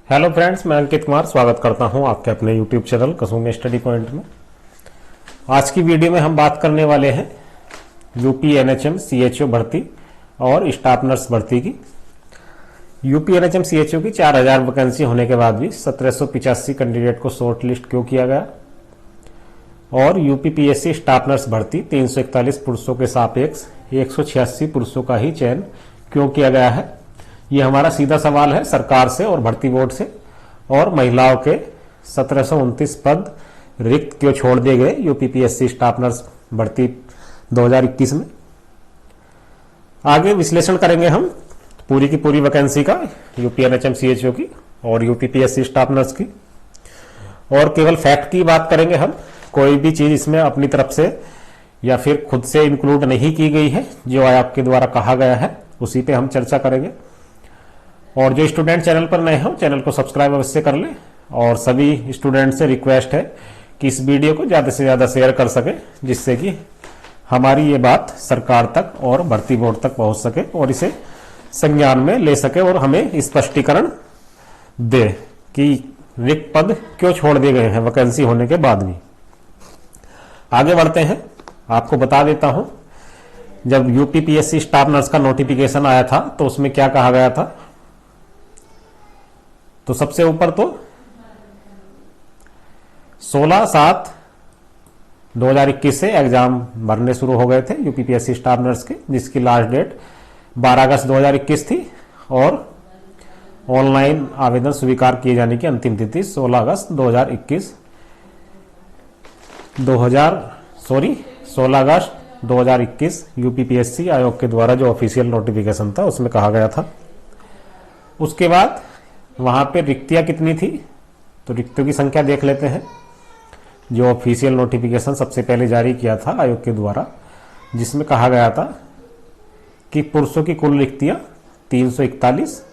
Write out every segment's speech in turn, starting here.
Hello friends, मैं अंकित कुमार स्वागत करता हूं आपके अपने यूट्यूब चैनल कसुम स्टडी पॉइंट में। आज की वीडियो में हम बात करने वाले हैं यूपी एनएचएम सीएचओ भर्ती और स्टाफ नर्स भर्ती की। यूपी एनएचएम सीएचओ की 4000 वैकेंसी होने के बाद भी 1785 कैंडिडेट को शॉर्ट लिस्ट क्यों किया गया, और यूपी पीएससी स्टाफ नर्स भर्ती 341 पुरुषों के सापेक्ष 186 पुरुषों का ही चयन क्यों किया गया है। ये हमारा सीधा सवाल है सरकार से और भर्ती बोर्ड से। और महिलाओं के 1729 पद रिक्त क्यों छोड़ दिए गए यूपीपीएससी स्टाफ नर्स भर्ती 2021 में। आगे विश्लेषण करेंगे हम पूरी की पूरी वैकेंसी का, यूपी एनएचएम सीएचओ की और यूपीपीएससी स्टाफ नर्स की, और केवल फैक्ट की बात करेंगे हम। कोई भी चीज इसमें अपनी तरफ से या फिर खुद से इंक्लूड नहीं की गई है, जो आपके द्वारा कहा गया है उसी पे हम चर्चा करेंगे। और जो स्टूडेंट चैनल पर नए हो, चैनल को सब्सक्राइब अवश्य कर लें। और सभी स्टूडेंट से रिक्वेस्ट है कि इस वीडियो को ज़्यादा से ज़्यादा शेयर कर सके, जिससे कि हमारी ये बात सरकार तक और भर्ती बोर्ड तक पहुंच सके और इसे संज्ञान में ले सके और हमें स्पष्टीकरण दे कि रिक्त पद क्यों छोड़ दिए गए हैं वैकेंसी होने के बाद भी। आगे बढ़ते हैं। आपको बता देता हूं, जब यूपीपीएससी स्टाफ नर्स का नोटिफिकेशन आया था तो उसमें क्या कहा गया था। तो सबसे ऊपर तो 16/7/2021 से एग्जाम भरने शुरू हो गए थे यूपीपीएससी स्टाफ नर्स के, जिसकी लास्ट डेट 12 अगस्त 2021 थी और ऑनलाइन आवेदन स्वीकार किए जाने की अंतिम तिथि 16 अगस्त 2021 यूपीपीएससी आयोग के द्वारा जो ऑफिशियल नोटिफिकेशन था उसमें कहा गया था। उसके बाद वहां पे रिक्तियां कितनी थी, तो रिक्तियों की संख्या देख लेते हैं। जो ऑफिशियल नोटिफिकेशन सबसे पहले जारी किया था आयोग के द्वारा, जिसमें कहा गया था कि पुरुषों की कुल रिक्तियां 341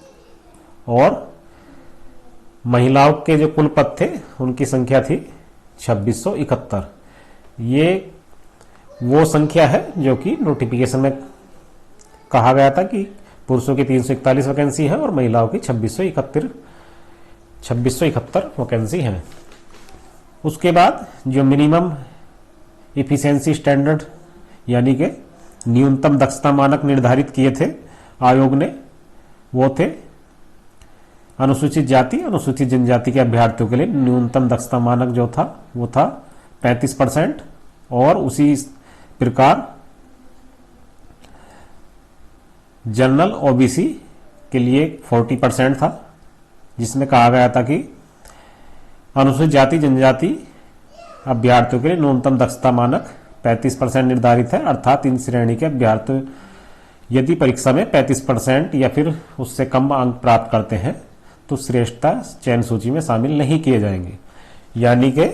और महिलाओं के जो कुल पद थे उनकी संख्या थी 2671। ये वो संख्या है जो कि नोटिफिकेशन में कहा गया था कि पुरुषों की 341 वैकेंसी है और महिलाओं की 2671 वैकेंसी है। उसके बाद जो मिनिमम इफिशिएंसी स्टैंडर्ड यानी कि न्यूनतम दक्षता मानक निर्धारित किए थे आयोग ने, वो थे अनुसूचित जाति अनुसूचित जनजाति के अभ्यर्थियों के लिए न्यूनतम दक्षता मानक जो था वो था 35%, और उसी प्रकार जनरल ओबीसी के लिए 40% था, जिसमें कहा गया था कि अनुसूचित जाति जनजाति अभ्यर्थियों के लिए न्यूनतम दक्षता मानक 35% निर्धारित है। अर्थात इन श्रेणी के अभ्यर्थी यदि परीक्षा में 35% या फिर उससे कम अंक प्राप्त करते हैं तो श्रेष्ठता चयन सूची में शामिल नहीं किए जाएंगे। यानी कि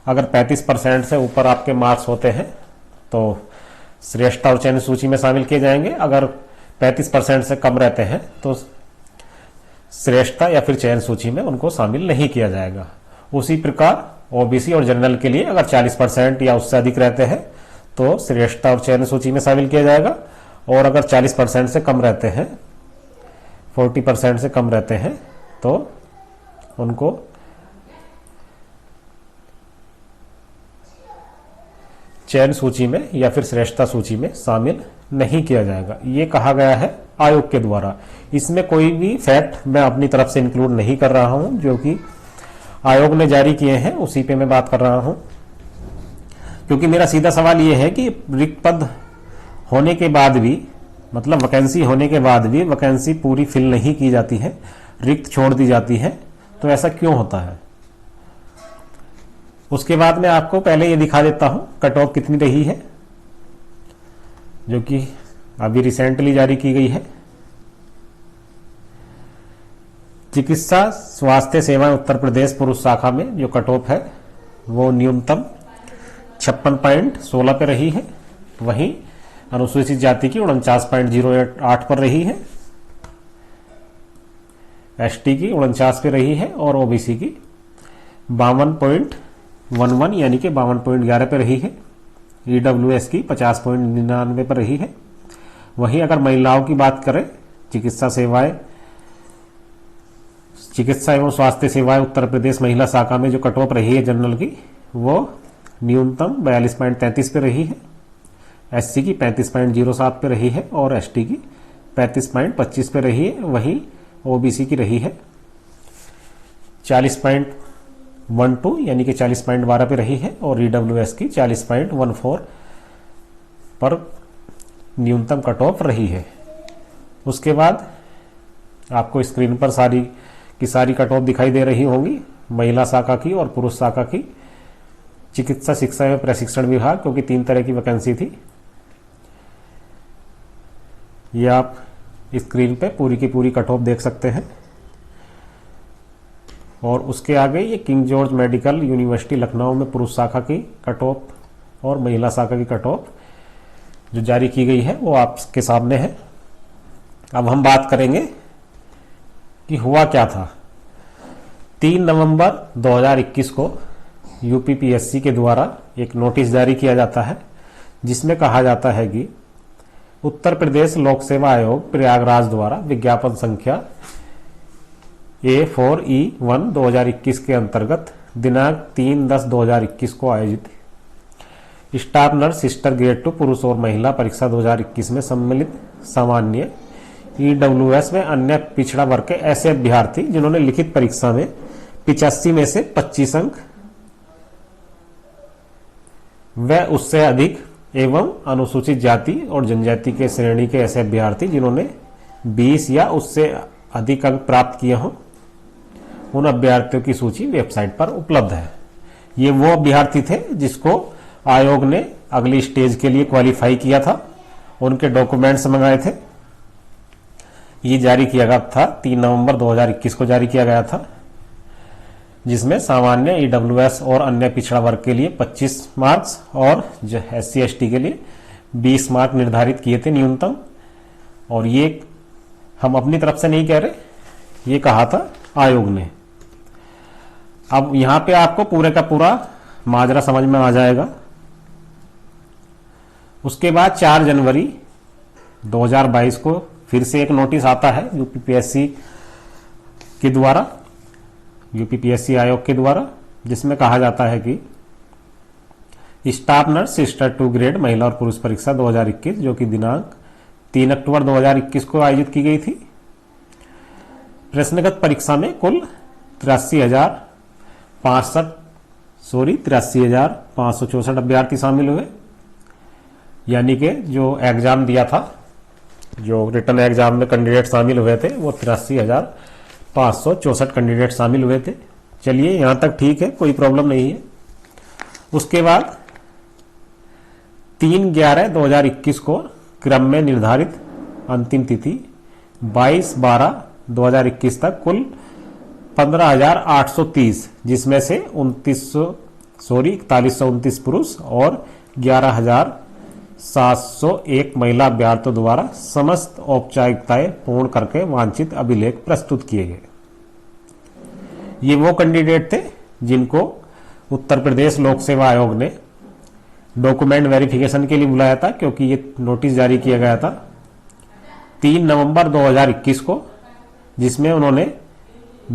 अगर 35% से ऊपर आपके मार्क्स होते हैं तो श्रेष्ठता और चयन सूची में शामिल किए जाएंगे। अगर 35% से कम रहते हैं तो श्रेष्ठता या फिर चयन सूची में उनको शामिल नहीं किया जाएगा। उसी प्रकार ओबीसी और जनरल के लिए अगर 40% या उससे अधिक रहते हैं तो श्रेष्ठता और चयन सूची में शामिल किया जाएगा, और अगर 40% से कम रहते हैं, 40% से कम रहते हैं तो उनको चयन सूची में या फिर श्रेष्ठता सूची में शामिल नहीं किया जाएगा। ये कहा गया है आयोग के द्वारा। इसमें कोई भी फैक्ट मैं अपनी तरफ से इंक्लूड नहीं कर रहा हूं, जो कि आयोग ने जारी किए हैं उसी पे मैं बात कर रहा हूं। क्योंकि मेरा सीधा सवाल ये है कि रिक्त पद होने के बाद भी, मतलब वैकेंसी होने के बाद भी वैकेंसी पूरी फिल नहीं की जाती है, रिक्त छोड़ दी जाती है, तो ऐसा क्यों होता है। उसके बाद मैं आपको पहले ये दिखा देता हूं कट ऑफ कितनी रही है, जो कि अभी रिसेंटली जारी की गई है। चिकित्सा स्वास्थ्य सेवाएं उत्तर प्रदेश पुरुष शाखा में जो कट ऑफ है वो न्यूनतम 56.16 पे रही है। वहीं अनुसूचित जाति की 49.08 पर रही है, एसटी की 49 पे रही है और ओबीसी की 52.11 यानी कि 52.11 पे रही है। ईडब्ल्यूएस की 50.99 पर रही है। वहीं अगर महिलाओं की बात करें, चिकित्सा सेवाएं चिकित्सा एवं स्वास्थ्य सेवाएं उत्तर प्रदेश महिला शाखा में जो कट ऑफ रही है जनरल की, वो न्यूनतम 42.33 पे रही है, एससी की 35.07 पे रही है और एसटी की 35.25 पे रही है। वहीं ओबीसी की रही है 40.12 यानी कि 40.12 पे रही है और ईडब्ल्यूएस की 40.14 पर न्यूनतम कट ऑफ रही है। उसके बाद आपको स्क्रीन पर सारी की सारी कट ऑफ दिखाई दे रही होंगी, महिला शाखा की और पुरुष शाखा की। चिकित्सा शिक्षा एवं प्रशिक्षण विभाग, क्योंकि 3 तरह की वैकेंसी थी। ये आप स्क्रीन पे पूरी की पूरी कट ऑफ देख सकते हैं। और उसके आगे ये king George medical university Lucknow में पुरुष शाखा की कट ऑफ और महिला शाखा की कट ऑफ जो जारी की गई है वो आपके सामने है। अब हम बात करेंगे कि हुआ क्या था। 3 नवंबर 2021 को यूपीपीएससी के द्वारा एक नोटिस जारी किया जाता है, जिसमें कहा जाता है कि उत्तर प्रदेश लोक सेवा आयोग प्रयागराज द्वारा विज्ञापन संख्या A4E1 2021 के अंतर्गत दिनांक 3/10/2021 को आयोजित स्टाफ नर्स सिस्टर ग्रेड 2 पुरुष और महिला परीक्षा 2021 में सम्मिलित सामान्य ईडब्ल्यूएस में अन्य पिछड़ा वर्ग के ऐसे अभ्यर्थी जिन्होंने लिखित परीक्षा में 85 में से 25 अंक व उससे अधिक एवं अनुसूचित जाति और जनजाति के श्रेणी के ऐसे अभ्यर्थी जिन्होंने 20 या उससे अधिक अंक प्राप्त किए हों, उन अभ्यर्थियों की सूची वेबसाइट पर उपलब्ध है। ये वो अभ्यर्थी थे जिसको आयोग ने अगली स्टेज के लिए क्वालिफाई किया था, उनके डॉक्यूमेंट्स मंगाए थे। ये जारी किया गया था 3 नवंबर 2021 को जारी किया गया था, जिसमें सामान्य ईडब्ल्यूएस और अन्य पिछड़ा वर्ग के लिए 25 मार्क्स और एससी एसटी के लिए 20 मार्क निर्धारित किए थे न्यूनतम। और ये हम अपनी तरफ से नहीं कह रहे, ये कहा था आयोग ने। अब यहां पे आपको पूरे का पूरा माजरा समझ में आ जाएगा। उसके बाद 4 जनवरी 2022 को फिर से एक नोटिस आता है यूपीपीएससी के द्वारा, यूपीपीएससी आयोग के द्वारा, जिसमें कहा जाता है कि स्टाफ नर्स सिस्टर 2 ग्रेड महिला और पुरुष परीक्षा 2021 जो कि दिनांक 3 अक्टूबर 2021 को आयोजित की गई थी। प्रश्नगत परीक्षा में कुल 83,564 अभ्यर्थी शामिल हुए, यानी कि जो एग्जाम दिया था, जो रिटर्न एग्जाम में कैंडिडेट शामिल हुए थे वो 83,564 कैंडिडेट शामिल हुए थे। चलिए यहां तक ठीक है, कोई प्रॉब्लम नहीं है। उसके बाद 3/11/2021 को क्रम में निर्धारित अंतिम तिथि 22/12/2021 तक कुल 15,830, जिसमें से 4129 पुरुष और 11,701 महिला अभ्यर्थियों द्वारा समस्त औपचारिकताएं पूर्ण करके वांछित अभिलेख प्रस्तुत किए गए। ये वो कैंडिडेट थे जिनको उत्तर प्रदेश लोक सेवा आयोग ने डॉक्यूमेंट वेरिफिकेशन के लिए बुलाया था, क्योंकि ये नोटिस जारी किया गया था 3 नवंबर 2021 को, जिसमें उन्होंने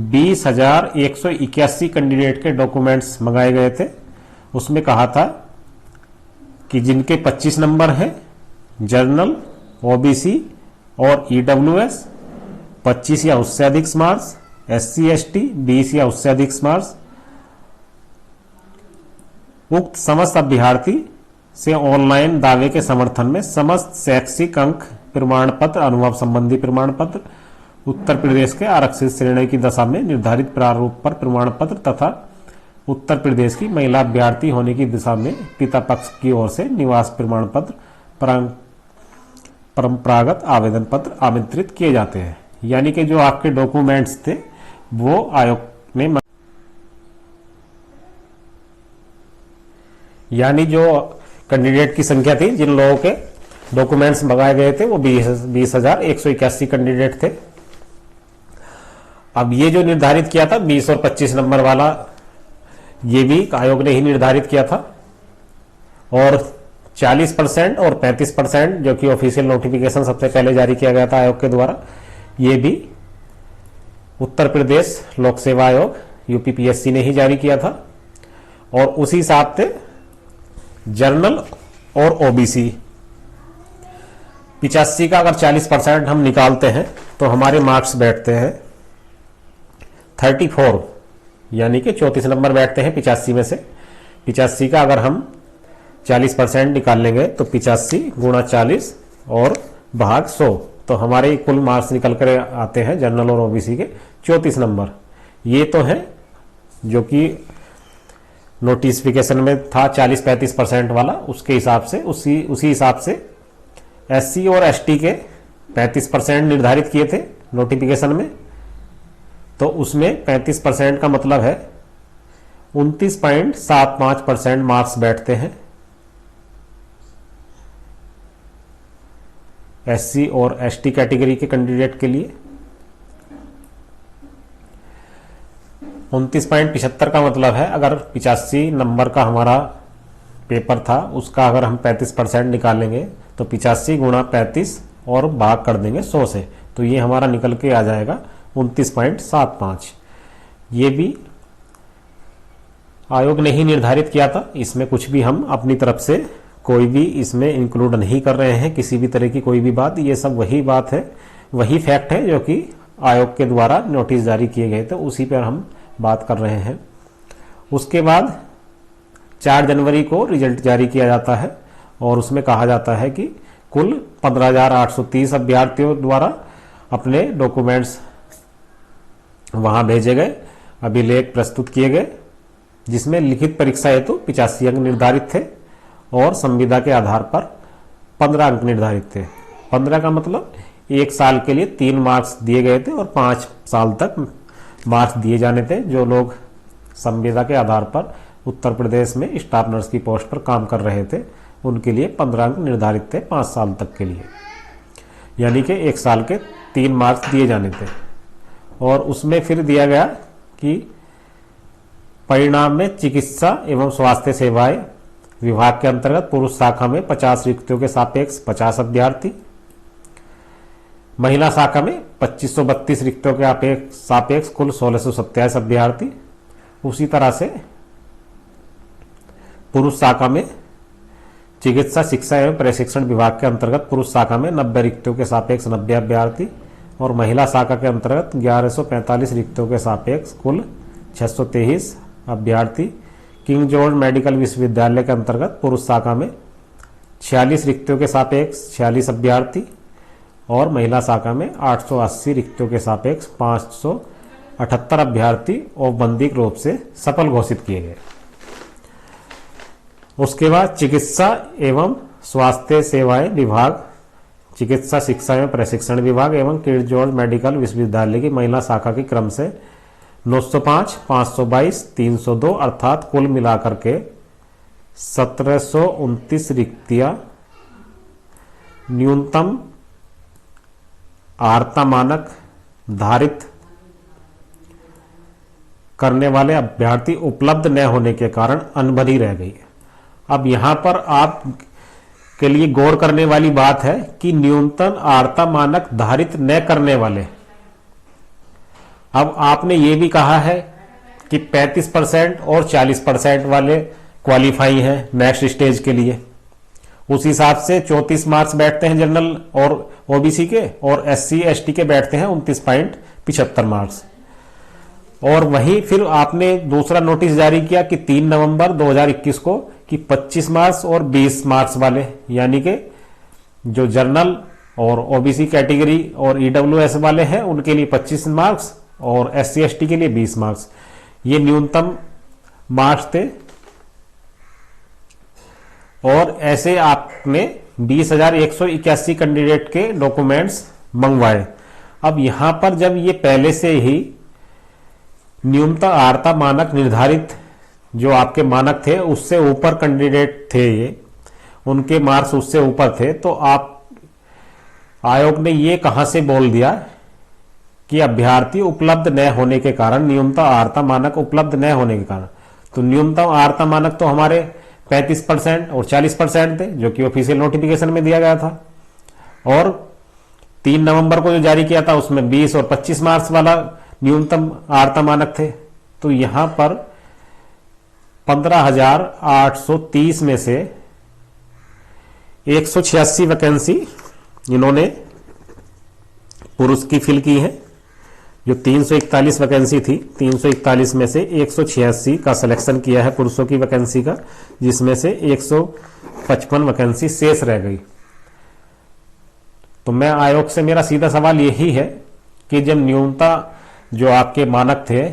20,181 कैंडिडेट के डॉक्यूमेंट्स मंगाए गए थे। उसमें कहा था कि जिनके 25 नंबर हैं जनरल, ओबीसी और ईडब्ल्यूएस, 25 या उससे अधिक मार्क्स, एससी एसटी 20 या उससे अधिक मार्क्स, उक्त समस्त अभ्यर्थी से ऑनलाइन दावे के समर्थन में समस्त शैक्षिक अंक प्रमाण पत्र, अनुभव संबंधी प्रमाण पत्र, उत्तर प्रदेश के आरक्षित श्रेणी की दशा में निर्धारित प्रारूप पर प्रमाण पत्र तथा उत्तर प्रदेश की महिला अभ्यर्थी होने की दिशा में पिता पक्ष की ओर से निवास प्रमाण पत्र, परंपरागत आवेदन पत्र आमंत्रित किए जाते हैं। यानी कि जो आपके डॉक्यूमेंट्स थे वो आयोग ने, यानी जो कैंडिडेट की संख्या थी जिन लोगों के डॉक्यूमेंट्स मंगाए गए थे वो 20,181 कैंडिडेट थे। अब ये जो निर्धारित किया था 20 और 25 नंबर वाला, ये भी आयोग ने ही निर्धारित किया था। और 40% और 35% जो कि ऑफिशियल नोटिफिकेशन सबसे पहले जारी किया गया था आयोग के द्वारा, ये भी उत्तर प्रदेश लोक सेवा आयोग यूपीपीएससी ने ही जारी किया था। और उसी हिसाब से जनरल और ओबीसी 85 का अगर 40% हम निकालते हैं तो हमारे मार्क्स बैठते हैं 34, यानी कि 34 नंबर बैठते हैं 85 में से। 85 का अगर हम 40% निकाल लेंगे तो 85 गुणा 40 और भाग 100, तो हमारे कुल मार्क्स निकल कर आते हैं जनरल और ओबीसी के 34 नंबर। ये तो है जो कि नोटिफिकेशन में था 40-35% वाला, उसके हिसाब से उसी हिसाब से एससी और एसटी के 35% निर्धारित किए थे नोटिफिकेशन में। तो उसमें 35% का मतलब है 29.75% मार्क्स बैठते हैं एससी और एसटी कैटेगरी के कैंडिडेट के लिए। 29.75 का मतलब है अगर 85 नंबर का हमारा पेपर था, उसका अगर हम 35% निकालेंगे तो 85 गुणा 35 और भाग कर देंगे 100 से, तो ये हमारा निकल के आ जाएगा 29.75। ये भी आयोग ने ही निर्धारित किया था, इसमें कुछ भी हम अपनी तरफ से कोई भी इसमें इंक्लूड नहीं कर रहे हैं, किसी भी तरह की कोई भी बात। ये सब वही बात है, वही फैक्ट है जो कि आयोग के द्वारा नोटिस जारी किए गए थे, उसी पर हम बात कर रहे हैं। उसके बाद 4 जनवरी को रिजल्ट जारी किया जाता है और उसमें कहा जाता है कि कुल 15,830 अभ्यर्थियों द्वारा अपने डॉक्यूमेंट्स वहां भेजे गए, अभिलेख प्रस्तुत किए गए, जिसमें लिखित परीक्षा हेतु 85 अंक निर्धारित थे और संविदा के आधार पर 15 अंक निर्धारित थे। 15 का मतलब 1 साल के लिए 3 मार्क्स दिए गए थे और 5 साल तक मार्क्स दिए जाने थे। जो लोग संविदा के आधार पर उत्तर प्रदेश में स्टाफ नर्स की पोस्ट पर काम कर रहे थे, उनके लिए 15 अंक निर्धारित थे 5 साल तक के लिए, यानी कि 1 साल के 3 मार्क्स दिए जाने थे। और उसमें फिर दिया गया कि परिणाम में चिकित्सा एवं स्वास्थ्य सेवाएं विभाग के अंतर्गत पुरुष शाखा में 50 रिक्तियों के सापेक्ष 50 अभ्यर्थी, महिला शाखा में 2532 रिक्तियों के सापेक्ष कुल 1627 अभ्यर्थी। उसी तरह से पुरुष शाखा में चिकित्सा शिक्षा एवं प्रशिक्षण विभाग के अंतर्गत पुरुष शाखा में 90 रिक्तियों के सापेक्ष 90 अभ्यर्थी और महिला शाखा के अंतर्गत 1145 रिक्तियों के सापेक्ष कुल 623 अभ्यर्थी। किंग जॉर्ज मेडिकल विश्वविद्यालय के अंतर्गत पुरुष शाखा में 46 रिक्तियों के सापेक्ष 46 अभ्यर्थी और महिला शाखा में 880 रिक्तियों के सापेक्ष 578 अभ्यर्थी औपबंधिक रूप से सफल घोषित किए गए। उसके बाद चिकित्सा एवं स्वास्थ्य सेवाएं विभाग, चिकित्सा शिक्षा एवं प्रशिक्षण विभाग एवं किंग जॉर्ज मेडिकल विश्वविद्यालय की महिला शाखा की क्रम से 905, 522, 302 अर्थात कुल मिलाकर के 1729 रिक्तियां न्यूनतम आर्ता मानक धारित करने वाले अभ्यर्थी उपलब्ध न होने के कारण अनभरी रह गई। अब यहां पर आप के लिए गौर करने वाली बात है कि न्यूनतम आर्ता मानक धारित न करने वाले, अब आपने ये भी कहा है कि 35% और 40% वाले क्वालिफाई हैं नेक्स्ट स्टेज के लिए। उस हिसाब से 34 मार्क्स बैठते हैं जनरल और ओबीसी के और एससी एसटी के बैठते हैं 29.75 मार्क्स। और वहीं फिर आपने दूसरा नोटिस जारी किया कि 3 नवंबर 2021 को कि 25 मार्क्स और 20 मार्क्स वाले, यानी कि जो जनरल और ओबीसी कैटेगरी और ईडब्ल्यूएस वाले हैं उनके लिए 25 मार्क्स और एससी एसटी के लिए 20 मार्क्स, ये न्यूनतम मार्क्स थे। और ऐसे आपने 20,181 कैंडिडेट के डॉक्यूमेंट्स मंगवाए। अब यहां पर जब ये पहले से ही न्यूनतम आर्ता मानक निर्धारित जो आपके मानक थे उससे ऊपर कैंडिडेट थे, ये उनके मार्क्स उससे ऊपर थे, तो आप आयोग ने ये कहां से बोल दिया कि अभ्यर्थी उपलब्ध न होने के कारण, न्यूनतम आर्ता मानक उपलब्ध न होने के कारण। तो न्यूनतम आर्ता मानक तो हमारे 35% और 40% थे जो कि ऑफिशियल नोटिफिकेशन में दिया गया था। और 3 नवंबर को जो जारी किया था उसमें 20 और 25 मार्क्स वाला न्यूनतम आर्द्रता मानक थे। तो यहां पर 15,830 में से 186 वैकेंसी इन्होंने पुरुष की फिल की है। जो 341 वैकेंसी थी, 341 में से 186 का सिलेक्शन किया है पुरुषों की वैकेंसी का, जिसमें से 155 वैकेंसी शेष रह गई। तो मैं आयोग से मेरा सीधा सवाल यही है कि जब न्यूनतम जो आपके मानक थे,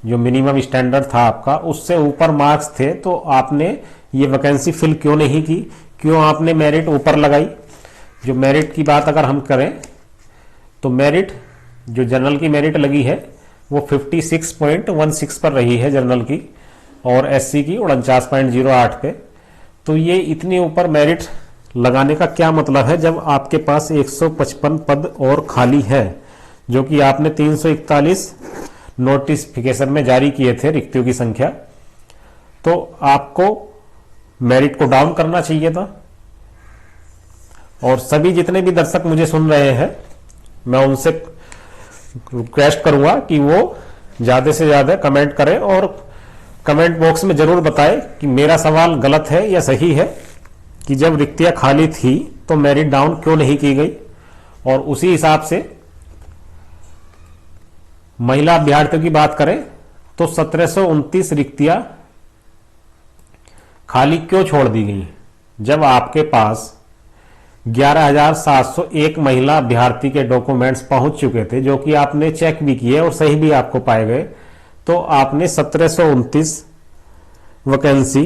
जो मिनिमम स्टैंडर्ड था आपका, उससे ऊपर मार्क्स थे, तो आपने ये वैकेंसी फिल क्यों नहीं की? क्यों आपने मेरिट ऊपर लगाई? जो मेरिट की बात अगर हम करें तो मेरिट, जो जनरल की मेरिट लगी है वो 56.16 पर रही है जनरल की, और एससी की 49.08 पे। तो ये इतनी ऊपर मेरिट लगाने का क्या मतलब है जब आपके पास 155 पद और खाली है, जो कि आपने 341 नोटिफिकेशन में जारी किए थे रिक्तियों की संख्या। तो आपको मेरिट को डाउन करना चाहिए था। और सभी जितने भी दर्शक मुझे सुन रहे हैं, मैं उनसे रिक्वेस्ट करूंगा कि वो ज्यादा से ज्यादा कमेंट करें और कमेंट बॉक्स में जरूर बताएं कि मेरा सवाल गलत है या सही है, कि जब रिक्तियां खाली थी तो मेरिट डाउन क्यों नहीं की गई। और उसी हिसाब से महिला अभ्यर्थियों की बात करें तो 1729 रिक्तियां खाली क्यों छोड़ दी गई, जब आपके पास 11,701 महिला अभ्यर्थी के डॉक्यूमेंट्स पहुंच चुके थे, जो कि आपने चेक भी किए और सही भी आपको पाए गए। तो आपने 1729 वैकेंसी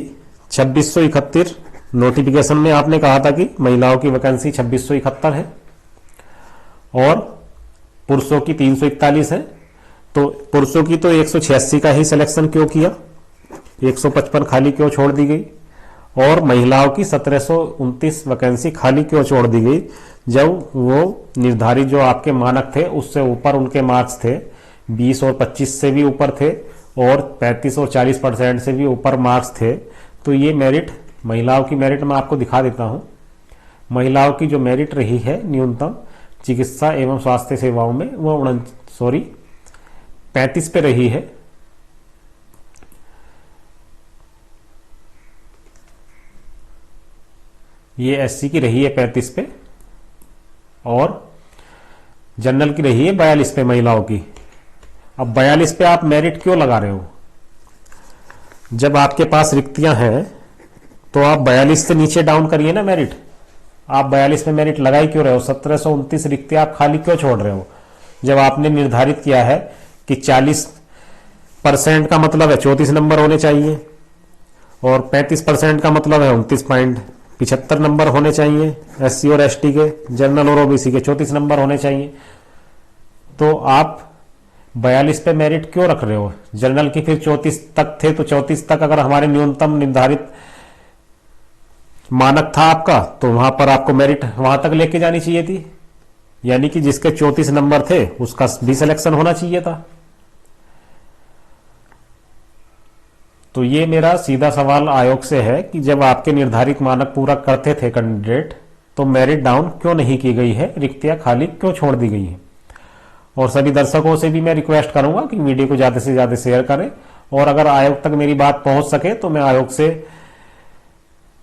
2671 नोटिफिकेशन में आपने कहा था कि महिलाओं की वैकेंसी 2671 है और पुरुषों की 341 है। तो पुरुषों की तो 186 का ही सिलेक्शन क्यों किया, 155 खाली क्यों छोड़ दी गई, और महिलाओं की 1729 वैकेंसी खाली क्यों छोड़ दी गई, जब वो निर्धारित जो आपके मानक थे उससे ऊपर उनके मार्क्स थे, 20 और 25 से भी ऊपर थे, और 35 और 40% से भी ऊपर मार्क्स थे। तो ये मेरिट, महिलाओं की मेरिट मैं आपको दिखा देता हूं। महिलाओं की जो मेरिट रही है न्यूनतम चिकित्सा एवं स्वास्थ्य सेवाओं में, वो 35 पे रही है। ये एससी की रही है 35 पे, और जनरल की रही है 42 पे महिलाओं की। अब 42 पे आप मेरिट क्यों लगा रहे हो? जब आपके पास रिक्तियां हैं तो आप 42 से नीचे डाउन करिए ना मेरिट। आप 42 पे मेरिट लगा ही क्यों रहे हो? 1729 रिक्तियां आप खाली क्यों छोड़ रहे हो, जब आपने निर्धारित किया है कि 40% का मतलब है 34 नंबर होने चाहिए, और 35% का मतलब है 29.75 नंबर होने चाहिए, एससी और एसटी के, जनरल और ओबीसी के 34 नंबर होने चाहिए। तो आप 42 पे मेरिट क्यों रख रहे हो? जनरल की फिर 34 तक थे, तो 34 तक अगर हमारे न्यूनतम निर्धारित मानक था आपका, तो वहां पर आपको मेरिट वहां तक लेके जानी चाहिए थी, यानी कि जिसके 34 नंबर थे उसका भी सिलेक्शन होना चाहिए था। तो ये मेरा सीधा सवाल आयोग से है कि जब आपके निर्धारित मानक पूरा करते थे कैंडिडेट, तो मेरिट डाउन क्यों नहीं की गई है, रिक्तियां खाली क्यों छोड़ दी गई है। और सभी दर्शकों से भी मैं रिक्वेस्ट करूंगा कि वीडियो को ज्यादा से ज्यादा शेयर करें, और अगर आयोग तक मेरी बात पहुंच सके तो मैं आयोग से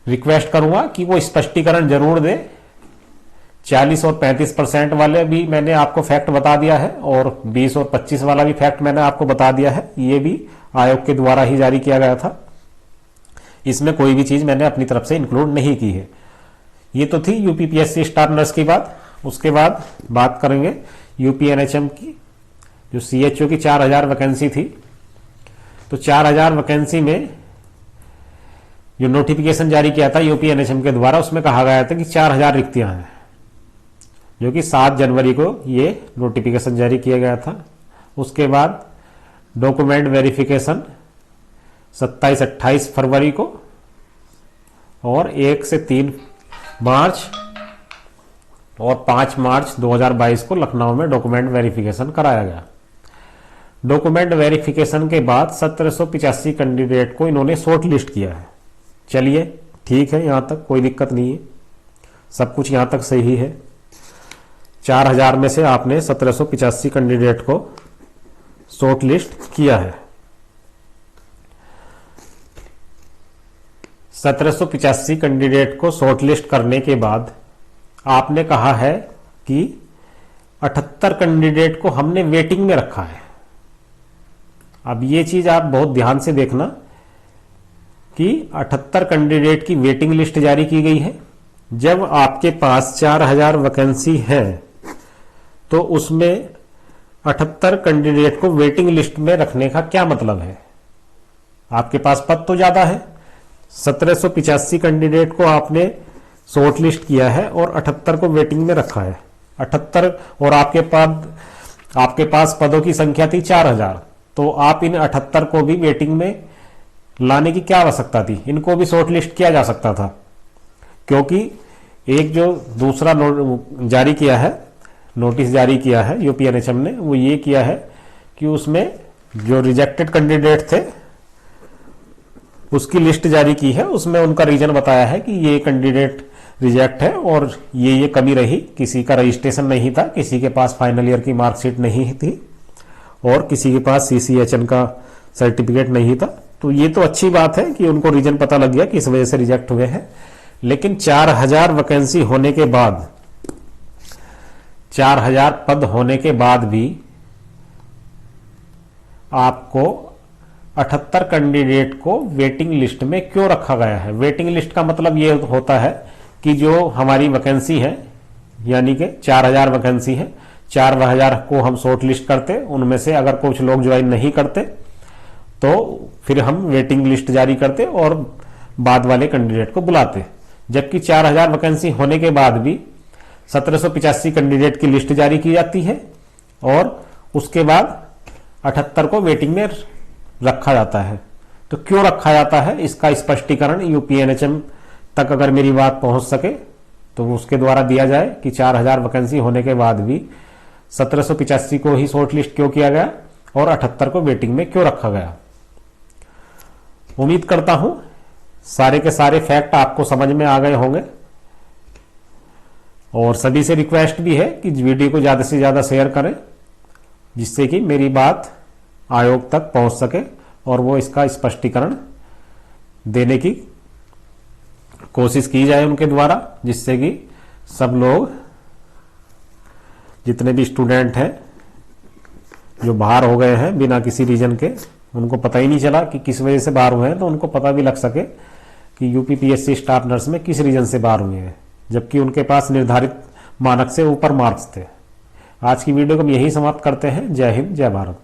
रिक्वेस्ट करूंगा कि वो स्पष्टीकरण जरूर दे। 40 और 35% वाले भी मैंने आपको फैक्ट बता दिया है, और 20 और 25 वाला भी फैक्ट मैंने आपको बता दिया है। ये भी आयोग के द्वारा ही जारी किया गया था, इसमें कोई भी चीज मैंने अपनी तरफ से इंक्लूड नहीं की है। ये तो थी यूपीपीएससी स्टाफ नर्स की बात। उसके बाद बात करेंगे यूपी एनएचएम की, जो सीएचओ की 4000 वैकेंसी थी। तो 4000 वैकेंसी में जो नोटिफिकेशन जारी किया था यूपी एनएचएम के द्वारा, उसमें कहा गया था कि 4000 रिक्तियां हैं, जो कि 7 जनवरी को ये नोटिफिकेशन जारी किया गया था। उसके बाद डॉक्यूमेंट वेरिफिकेशन 27-28 फरवरी को, और 1 से 3 मार्च और 5 मार्च 2022 को लखनऊ में डॉक्यूमेंट वेरिफिकेशन कराया गया। डॉक्यूमेंट वेरिफिकेशन के बाद 1785 कैंडिडेट को इन्होंने शॉर्ट लिस्ट किया है। चलिए ठीक है, यहां तक कोई दिक्कत नहीं है, सब कुछ यहां तक सही है। 4000 में से आपने 1785 कैंडिडेट को शॉर्ट लिस्ट किया है। 1785 कैंडिडेट को शॉर्ट लिस्ट करने के बाद आपने कहा है कि 78 कैंडिडेट को हमने वेटिंग में रखा है। अब ये चीज आप बहुत ध्यान से देखना कि 78 कैंडिडेट की वेटिंग लिस्ट जारी की गई है। जब आपके पास 4000 वैकेंसी है तो उसमें 78 कैंडिडेट को वेटिंग लिस्ट में रखने का क्या मतलब है? आपके पास पद तो ज्यादा है, 1785 कैंडिडेट को आपने शॉर्ट लिस्ट किया है और 78 को वेटिंग में रखा है। 78 और आपके पास पदों की संख्या थी 4000, तो आप इन 78 को भी वेटिंग में लाने की क्या आवश्यकता थी? इनको भी शॉर्ट लिस्ट किया जा सकता था, क्योंकि एक जो दूसरा जारी किया है, नोटिस जारी किया है यूपी एनएचएम ने, वो ये किया है कि उसमें जो रिजेक्टेड कैंडिडेट थे उसकी लिस्ट जारी की है। उसमें उनका रीजन बताया है कि ये कैंडिडेट रिजेक्ट है और ये कमी रही, किसी का रजिस्ट्रेशन नहीं था, किसी के पास फाइनल ईयर की मार्कशीट नहीं थी और किसी के पास सीसीएचएन का सर्टिफिकेट नहीं था। तो ये तो अच्छी बात है कि उनको रीजन पता लग गया कि इस वजह से रिजेक्ट हुए हैं। लेकिन 4000 वैकेंसी होने के बाद, 4000 पद होने के बाद भी आपको 78 कैंडिडेट को वेटिंग लिस्ट में क्यों रखा गया है? वेटिंग लिस्ट का मतलब ये होता है कि जो हमारी वैकेंसी है, यानी कि 4000 वैकेंसी है, 4000 को हम शॉर्ट लिस्ट करते, उनमें से अगर कुछ लोग ज्वाइन नहीं करते तो फिर हम वेटिंग लिस्ट जारी करते और बाद वाले कैंडिडेट को बुलाते। जबकि 4000 वैकेंसी होने के बाद भी 1785 कैंडिडेट की लिस्ट जारी की जाती है और उसके बाद 78 को वेटिंग में रखा जाता है। तो क्यों रखा जाता है, इसका स्पष्टीकरण यूपी एनएचएम तक अगर मेरी बात पहुंच सके तो उसके द्वारा दिया जाए कि 4000 वैकेंसी होने के बाद भी 1785 को ही शॉर्ट लिस्ट क्यों किया गया और 78 को वेटिंग में क्यों रखा गया। उम्मीद करता हूं सारे के सारे फैक्ट आपको समझ में आ गए होंगे और सभी से रिक्वेस्ट भी है कि वीडियो को ज्यादा से ज्यादा शेयर करें, जिससे कि मेरी बात आयोग तक पहुंच सके और वो इसका स्पष्टीकरण देने की कोशिश की जाए उनके द्वारा, जिससे कि सब लोग, जितने भी स्टूडेंट हैं जो बाहर हो गए हैं बिना किसी रीजन के, उनको पता ही नहीं चला कि किस वजह से बाहर हुए हैं, तो उनको पता भी लग सके कि यूपी पीएससी स्टाफ नर्स में किस रीजन से बाहर हुए हैं, जबकि उनके पास निर्धारित मानक से ऊपर मार्क्स थे। आज की वीडियो को हम यही समाप्त करते हैं। जय हिंद, जय भारत।